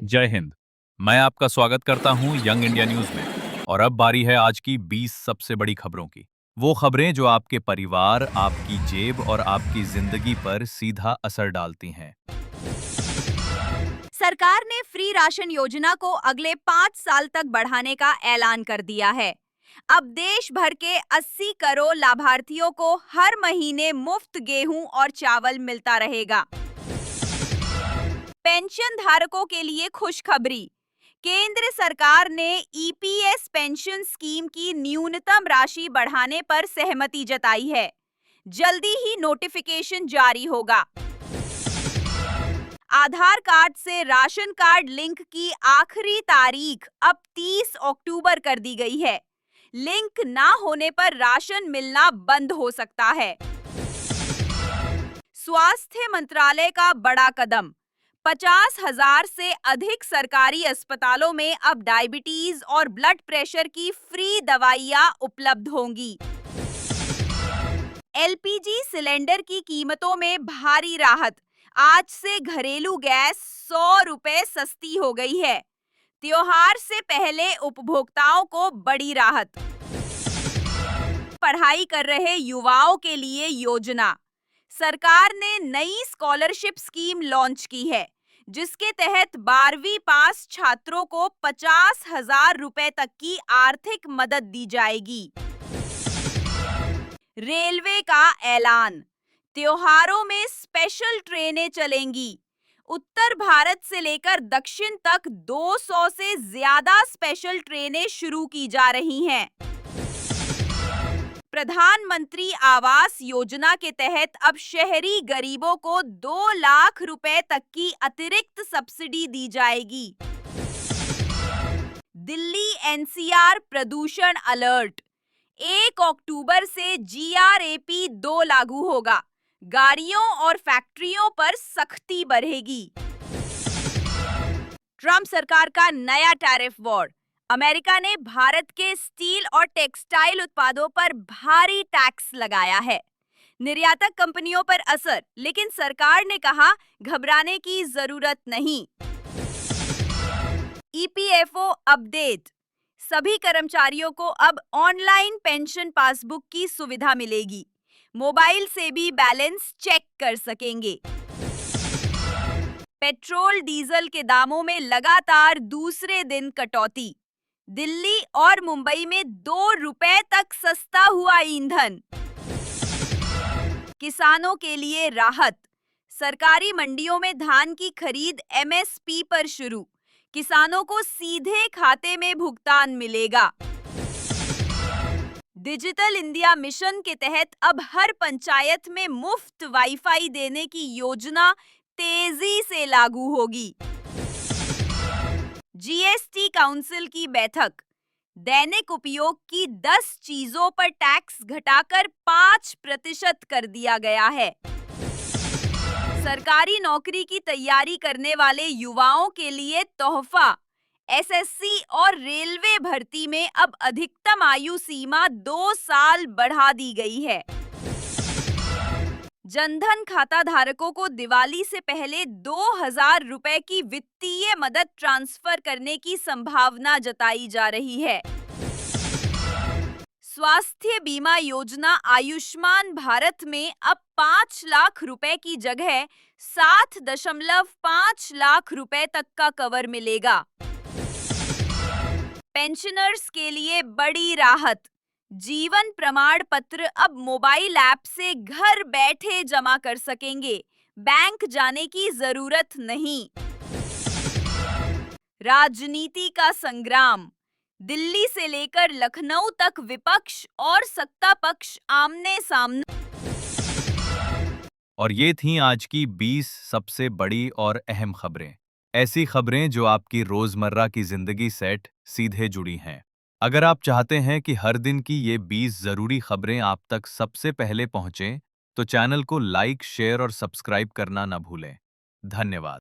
जय हिंद। मैं आपका स्वागत करता हूं यंग इंडिया न्यूज में। और अब बारी है आज की 20 सबसे बड़ी खबरों की। वो खबरें जो आपके परिवार, आपकी जेब और आपकी जिंदगी पर सीधा असर डालती हैं। सरकार ने फ्री राशन योजना को अगले 5 साल तक बढ़ाने का ऐलान कर दिया है। अब देश भर के 80 करोड़ लाभार्थियों को हर महीने मुफ्त गेहूं और चावल मिलता रहेगा। पेंशन धारकों के लिए खुशखबरी। केंद्र सरकार ने ईपीएस पेंशन स्कीम की न्यूनतम राशि बढ़ाने पर सहमति जताई है। जल्दी ही नोटिफिकेशन जारी होगा। आधार कार्ड से राशन कार्ड लिंक की आखिरी तारीख अब 30 अक्टूबर कर दी गई है। लिंक ना होने पर राशन मिलना बंद हो सकता है। स्वास्थ्य मंत्रालय का बड़ा कदम। 50,000 से अधिक सरकारी अस्पतालों में अब डायबिटीज और ब्लड प्रेशर की फ्री दवाइयां उपलब्ध होंगी। एलपीजी सिलेंडर की कीमतों में भारी राहत। आज से घरेलू गैस 100 रुपए सस्ती हो गई है। त्योहार से पहले उपभोक्ताओं को बड़ी राहत। पढ़ाई कर रहे युवाओं के लिए योजना। सरकार ने नई स्कॉलरशिप स्कीम लॉन्च की है, जिसके तहत 12वीं पास छात्रों को 50,000 रुपए तक की आर्थिक मदद दी जाएगी। रेलवे का ऐलान। त्योहारों में स्पेशल ट्रेनें चलेंगी। उत्तर भारत से लेकर दक्षिण तक 200 से ज्यादा स्पेशल ट्रेनें शुरू की जा रही हैं। प्रधानमंत्री आवास योजना के तहत अब शहरी गरीबों को 2 लाख रुपए तक की अतिरिक्त सब्सिडी दी जाएगी। दिल्ली एनसीआर प्रदूषण अलर्ट। 1 अक्टूबर से जीआरएपी 2 लागू होगा। गाड़ियों और फैक्ट्रियों पर सख्ती बढ़ेगी। ट्रंप सरकार का नया टैरिफ वॉर। अमेरिका ने भारत के स्टील और टेक्सटाइल उत्पादों पर भारी टैक्स लगाया है। निर्यातक कंपनियों पर असर, लेकिन सरकार ने कहा घबराने की जरूरत नहीं। EPFO update. सभी कर्मचारियों को अब ऑनलाइन पेंशन पासबुक की सुविधा मिलेगी। मोबाइल से भी बैलेंस चेक कर सकेंगे। पेट्रोल डीजल के दामों में लगातार दूसरे दिन कटौती। दिल्ली और मुंबई में 2 रुपए तक सस्ता हुआ ईंधन। किसानों के लिए राहत। सरकारी मंडियों में धान की खरीद एमएसपी पर शुरू। किसानों को सीधे खाते में भुगतान मिलेगा। डिजिटल इंडिया मिशन के तहत अब हर पंचायत में मुफ्त वाईफाई देने की योजना तेजी से लागू होगी। जीएसटी काउंसिल की बैठक। दैनिक उपयोग की 10 चीजों पर टैक्स घटाकर 5% कर दिया गया है। सरकारी नौकरी की तैयारी करने वाले युवाओं के लिए तोहफा। एसएससी और रेलवे भर्ती में अब अधिकतम आयु सीमा 2 साल बढ़ा दी गई है। जनधन खाता धारकों को दिवाली से पहले 2,000 रुपए की वित्तीय मदद ट्रांसफर करने की संभावना जताई जा रही है। स्वास्थ्य बीमा योजना आयुष्मान भारत में अब 5 लाख रुपए की जगह 7.5 लाख रुपए तक का कवर मिलेगा। पेंशनर्स के लिए बड़ी राहत। जीवन प्रमाण पत्र अब मोबाइल ऐप से घर बैठे जमा कर सकेंगे। बैंक जाने की जरूरत नहीं। राजनीति का संग्राम। दिल्ली से लेकर लखनऊ तक विपक्ष और सत्ता पक्ष आमने सामने। और ये थीं आज की 20 सबसे बड़ी और अहम खबरें। ऐसी खबरें जो आपकी रोजमर्रा की जिंदगी से सीधे जुड़ी हैं। अगर आप चाहते हैं कि हर दिन की ये 20 जरूरी खबरें आप तक सबसे पहले पहुंचें, तो चैनल को लाइक, शेयर और सब्सक्राइब करना न भूलें। धन्यवाद।